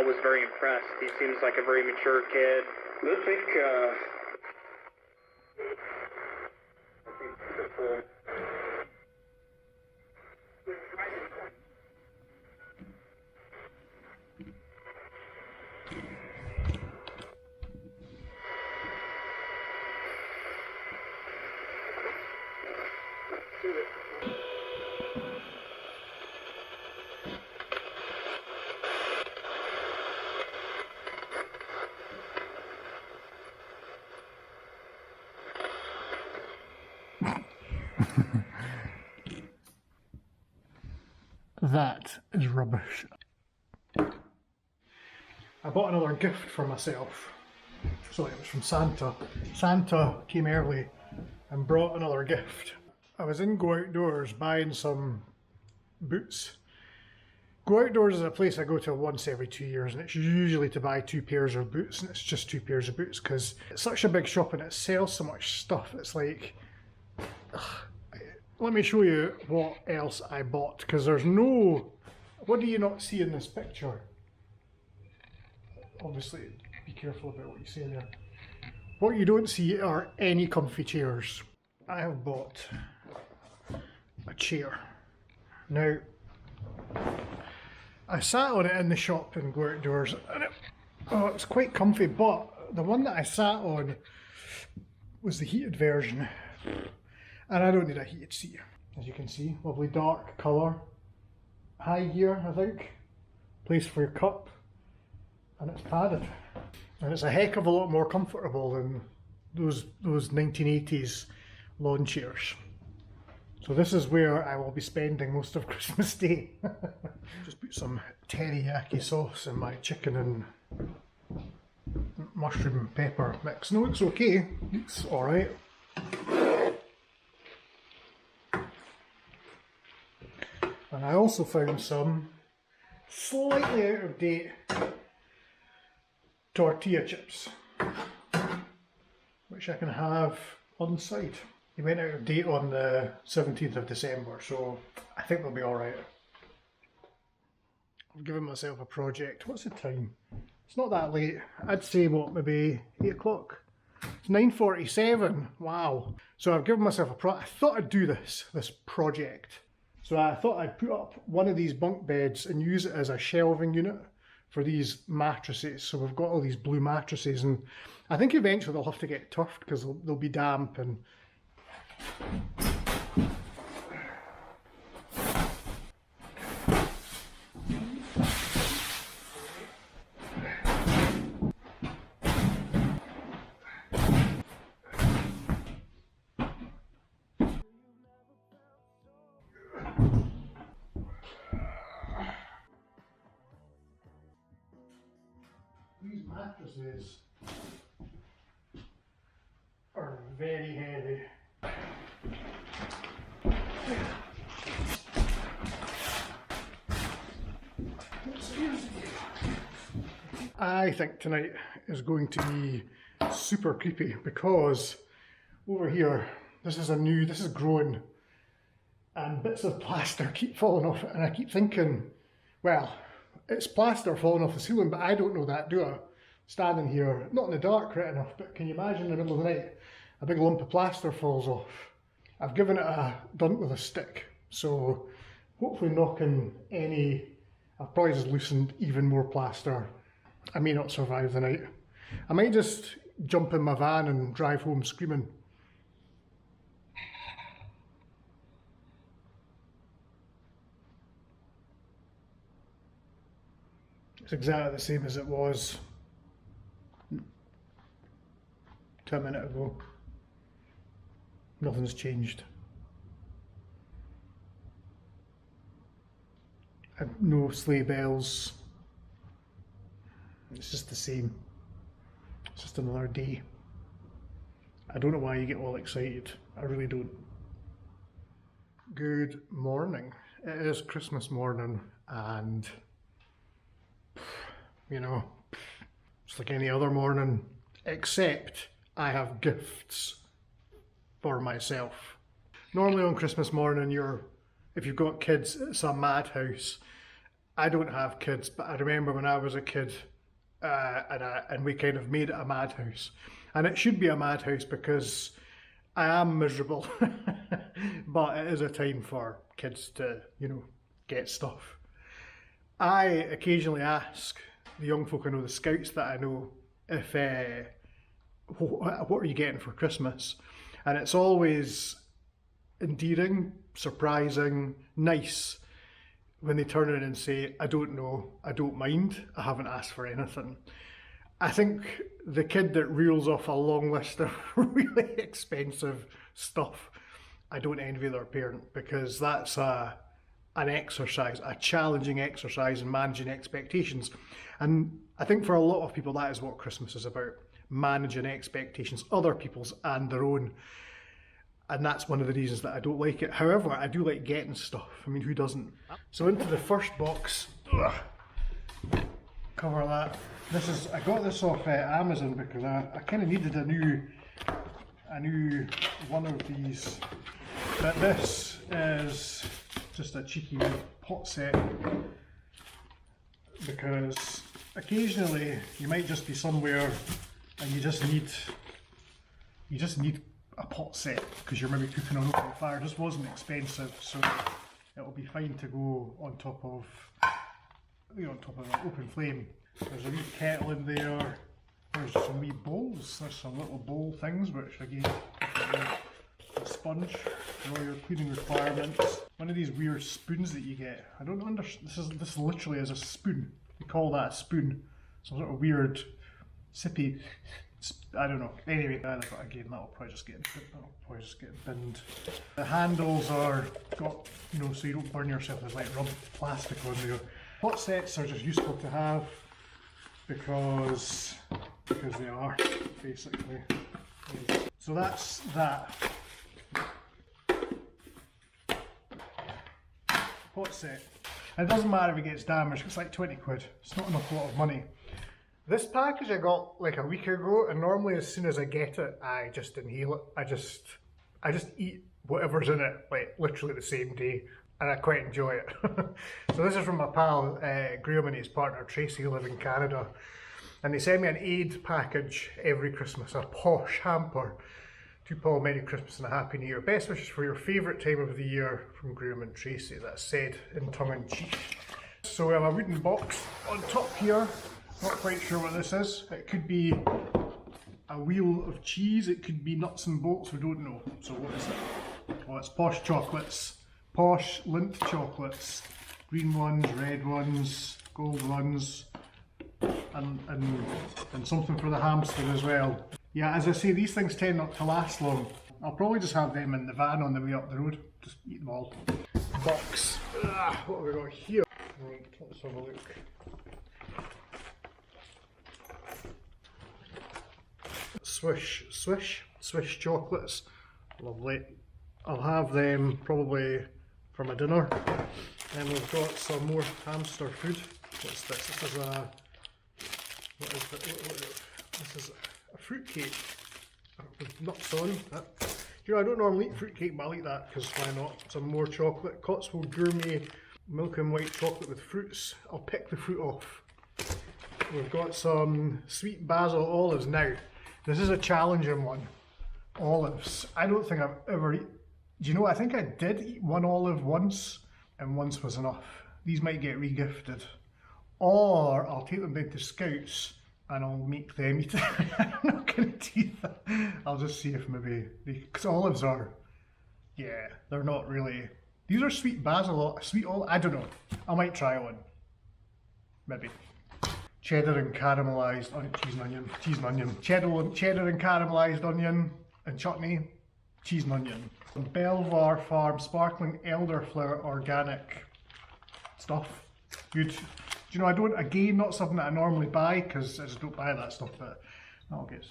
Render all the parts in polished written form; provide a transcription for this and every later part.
was very impressed. He seems like a very mature kid. Ludwig, That is rubbish. I bought another gift for myself. So it was from Santa. Santa came early and brought another gift. I was in Go Outdoors buying some boots. Go Outdoors is a place I go to once every 2 years, and it's usually to buy 2 pairs of boots, and it's just 2 pairs of boots because it's such a big shop and it sells so much stuff. It's like, let me show you what else I bought, because there's no, what do you not see in this picture? Obviously, be careful about what you say there. What you don't see are any comfy chairs. I have bought a chair. Now, I sat on it in the shop in Go Outdoors, and it's quite comfy, but the one that I sat on was the heated version. And I don't need a heated seat. As you can see, lovely dark colour. High gear, I think. Place for your cup. And it's padded. And it's a heck of a lot more comfortable than those 1980s lawn chairs. So this is where I will be spending most of Christmas Day. Just put some teriyaki sauce in my chicken and mushroom pepper mix. No, it's okay. It's alright. And I also found some slightly out of date tortilla chips, which I can have on site. They went out of date on the 17th of December, so I think they'll be alright. I've given myself a project. What's the time? It's not that late. I'd say, what, maybe 8 o'clock? It's 9:47. Wow. So I've given myself I thought I'd do this project. So I thought I'd put up one of these bunk beds and use it as a shelving unit for these mattresses. So we've got all these blue mattresses, and I think eventually they'll have to get turfed because they'll be damp. And these mattresses are very heavy. I think tonight is going to be super creepy because over here, this is growing and bits of plaster keep falling off it, and I keep thinking, well, it's plaster falling off the ceiling, but I don't know that, do I? Standing here, not in the dark right enough, but can you imagine in the middle of the night, a big lump of plaster falls off? I've given it done it with a stick, so hopefully knocking any, I've probably just loosened even more plaster. I may not survive the night. I might just jump in my van and drive home screaming. It's exactly the same as it was 2 minutes ago. Nothing's changed. No sleigh bells. It's just the same. It's just another day. I don't know why you get all excited. I really don't. Good morning. It is Christmas morning, and you know, it's like any other morning, except I have gifts for myself. Normally on Christmas morning, if you've got kids, it's a madhouse. I don't have kids, but I remember when I was a kid, and we kind of made it a madhouse. And it should be a madhouse because I am miserable, but it is a time for kids to, you know, get stuff. I occasionally ask the young folk I know, the scouts that I know, if what are you getting for Christmas? And it's always endearing, surprising, nice when they turn in and say, I don't know, I don't mind, I haven't asked for anything. I think the kid that reels off a long list of really expensive stuff, I don't envy their parent, because that's an exercise, a challenging exercise in managing expectations. And I think for a lot of people that is what Christmas is about, managing expectations, other people's and their own. And that's one of the reasons that I don't like it. However, I do like getting stuff. I mean, who doesn't? So into the first box, cover that. I got this off Amazon because I kind of needed a new one of these. But this is just a cheeky pot set, because occasionally you might just be somewhere and you just need a pot set because you're maybe cooking on open fire. This wasn't expensive, so it'll be fine to go on top of an open flame. There's a wee kettle in there. There's some wee bowls. There's some little bowl things, which again, a sponge for all your cleaning requirements. One of these weird spoons that you get. I don't understand. This literally is a spoon. We call that a spoon. Some sort of weird sippy. I don't know. Anyway, again, that'll probably just get binned. The handles are got, you know, so you don't burn yourself. There's like rubber plastic on there. Pot sets are just useful to have because they are, basically. So that's that. Pot set. And it doesn't matter if it gets damaged. It's like 20 quid. It's not an awful lot of money. This package I got like a week ago, and normally as soon as I get it, I just inhale it. I just eat whatever's in it, like literally the same day, and I quite enjoy it. So this is from my pal Graham and his partner Tracy, who live in Canada, and they send me an aid package every Christmas, a posh hamper. To Paul, Merry Christmas and a Happy New Year. Best wishes for your favourite time of the year, from Graham and Tracy. That's said in tongue in cheek. So we have a wooden box on top here. Not quite sure what this is. It could be a wheel of cheese, it could be nuts and bolts, we don't know. So what is it? Oh, it's posh chocolates. Posh Lindt chocolates. Green ones, red ones, gold ones, and something for the hamster as well. Yeah, as I say, these things tend not to last long. I'll probably just have them in the van on the way up the road. Just eat them all. Box. What have we got here? Right, let's have a look. Swish chocolates. Lovely. I'll have them probably for my dinner. Then we've got some more hamster food. What's this? This is a... What is it? This is a fruit cake with nuts on. You know, I don't normally eat fruit cake, but I like that because why not? Some more chocolate. Cotswold Gourmet milk and white chocolate with fruits. I'll pick the fruit off. We've got some sweet basil olives now. This is a challenging one. Olives. I don't think I've ever eaten... Do you know, I think I did eat one olive once, and once was enough. These might get regifted. Or I'll take them down to Scouts and I'll make them eat it. I'm not going to do that. I'll just see if maybe... Because olives are... Yeah, they're not really... These are sweet basil, sweet olive... I don't know. I might try one. Maybe. Cheddar and caramelised cheese and onion. Cheddar and caramelised onion and chutney, cheese and onion. Belvoir Farm sparkling elderflower organic stuff. Good. Do you know, I don't, again, not something that I normally buy because I just don't buy that stuff, but I'll get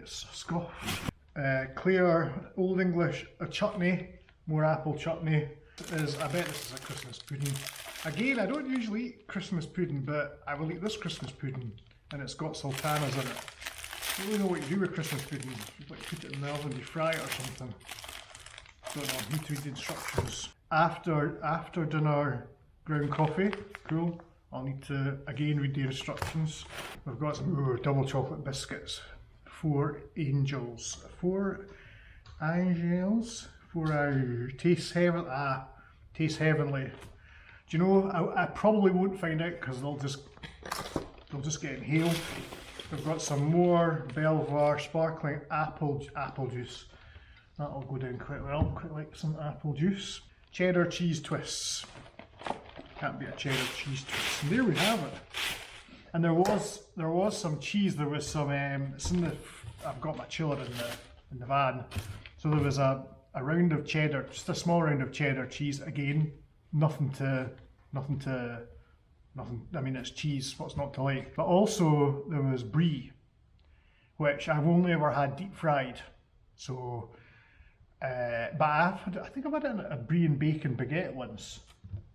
scoffed. Clear Old English chutney, more apple chutney. I bet this is a Christmas pudding. Again, I don't usually eat Christmas pudding, but I will eat this Christmas pudding, and it's got sultanas in it. I don't really know what you do with Christmas pudding. You like put it in the oven, you fry it or something. Don't know, need to read the instructions. After dinner, ground coffee, cool. I'll need to again read the instructions. We've got some double chocolate biscuits, 4 angels, 4 angels, 4 tastes heavenly. Tastes heavenly. Do you know, I probably won't find out because they'll just get inhaled. We've got some more Belvoir sparkling apple juice. That'll go down quite well, quite like some apple juice. Cheddar cheese twists. Can't be a cheddar cheese twist. And there we have it. And there was some cheese. There was some. It's in the. I've got my chiller in the van. So there was a round of cheddar, just a small round of cheddar cheese. Again, nothing. I mean, it's cheese. What's not to like? But also there was brie, which I've only ever had deep fried. So, but I think I've had it in a brie and bacon baguette once.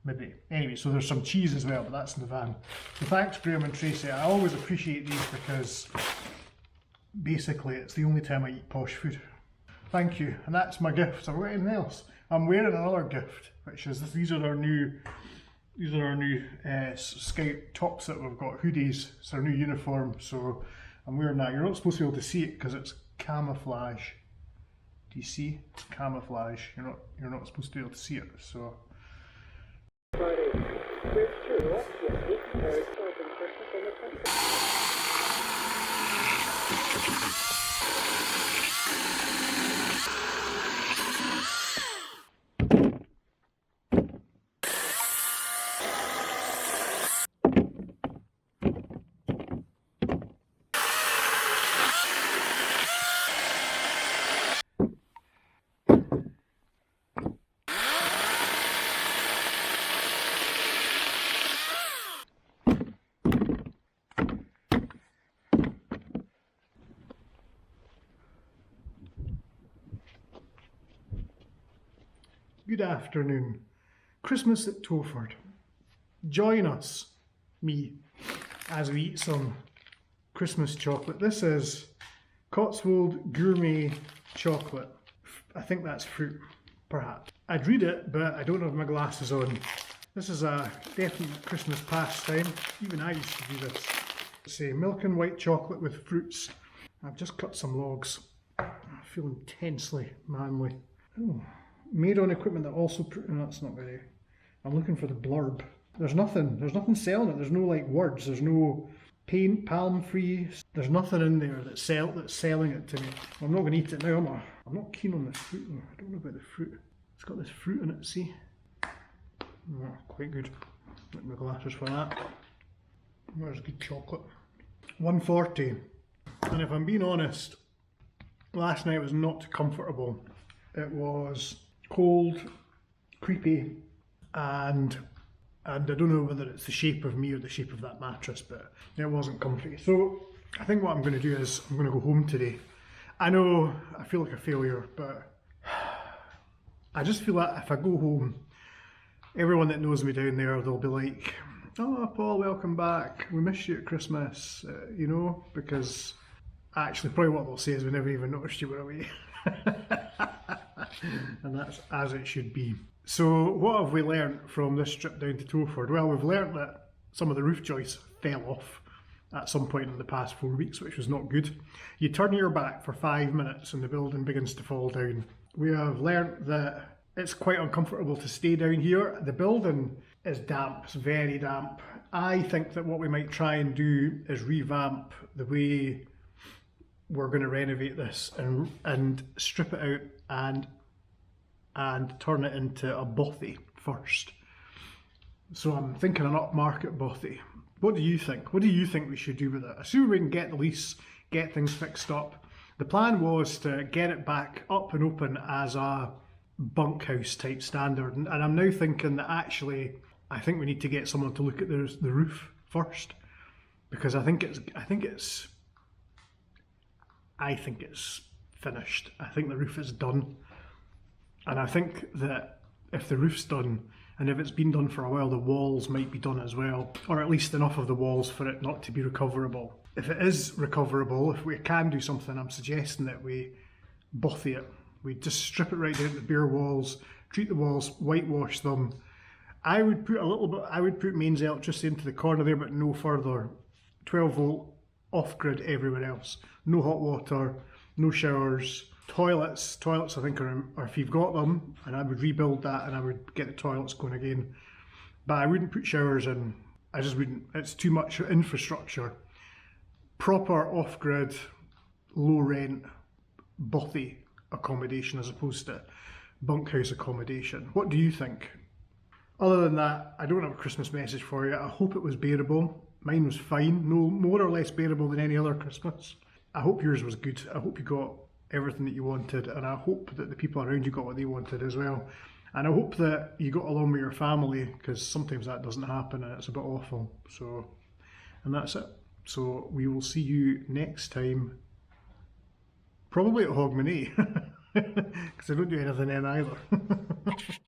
Maybe. Anyway, so there's some cheese as well, but that's in the van. So thanks, Graham and Tracy. I always appreciate these because basically it's the only time I eat posh food. Thank you. And that's my gift. I've got anything else. I'm wearing another gift, which is these are our new Scout tops that we've got, hoodies. It's our new uniform, so I'm wearing that. You're not supposed to be able to see it because it's camouflage. Do you see? It's camouflage. You're not supposed to be able to see it. So. Good afternoon. Christmas at Towford. Join us, me, as we eat some Christmas chocolate. This is Cotswold Gourmet Chocolate. I think that's fruit, perhaps. I'd read it, but I don't have my glasses on. This is a definite Christmas pastime. Even I used to do this. Say milk and white chocolate with fruits. I've just cut some logs. I feel intensely manly. Oh. Made on equipment that also, no, that's not very, I'm looking for the blurb. There's nothing selling it, there's no like words, there's no paint, palm free, there's nothing in there that's selling it to me. I'm not going to eat it now, I'm not keen on this fruit though. I don't know about the fruit. It's got this fruit in it, see? Oh, quite good. Get my glasses for that. Where's good chocolate? 140. And if I'm being honest, last night was not comfortable. It was cold, creepy, and I don't know whether it's the shape of me or the shape of that mattress, but it wasn't comfy. So I think what I'm going to do is I'm going to go home today. I know I feel like a failure, but I just feel that if I go home, everyone that knows me down there, they'll be like, "Oh, Paul, welcome back. We missed you at Christmas," you know, because actually probably what they'll say is we never even noticed you were away. And that's as it should be. So what have we learned from this trip down to Towford? Well, we've learned that some of the roof joists fell off at some point in the past 4 weeks, which was not good. You turn your back for 5 minutes and the building begins to fall down. We have learned that it's quite uncomfortable to stay down here. The building is damp, it's very damp. I think that what we might try and do is revamp the way we're going to renovate this and strip it out and turn it into a bothy first. So I'm thinking an upmarket bothy. What do you think? What do you think we should do with it? Assuming we can get the lease, get things fixed up. The plan was to get it back up and open as a bunkhouse type standard, and I'm now thinking that actually I think we need to get someone to look at the roof first, because I think it's finished. I think the roof is done. And I think that if the roof's done, and if it's been done for a while, the walls might be done as well, or at least enough of the walls for it not to be recoverable. If it is recoverable, if we can do something, I'm suggesting that we bothy it. We just strip it right down to bare walls, treat the walls, whitewash them, I would put a little bit, I would put mains electricity into the corner there, but no further. 12 volt, off-grid everywhere else. No hot water, no showers. Toilets I think are if you've got them, and I would rebuild that and I would get the toilets going again. But I wouldn't put showers in. I just wouldn't. It's too much infrastructure. Proper off-grid, low rent, bothy accommodation as opposed to bunkhouse accommodation. What do you think? Other than that, I don't have a Christmas message for you. I hope it was bearable. Mine was fine, no more or less bearable than any other Christmas. I hope yours was good. I hope you got everything that you wanted, and I hope that the people around you got what they wanted as well. And I hope that you got along with your family, because sometimes that doesn't happen and it's a bit awful. So, and that's it. So we will see you next time, probably at Hogmanay, because I don't do anything then either.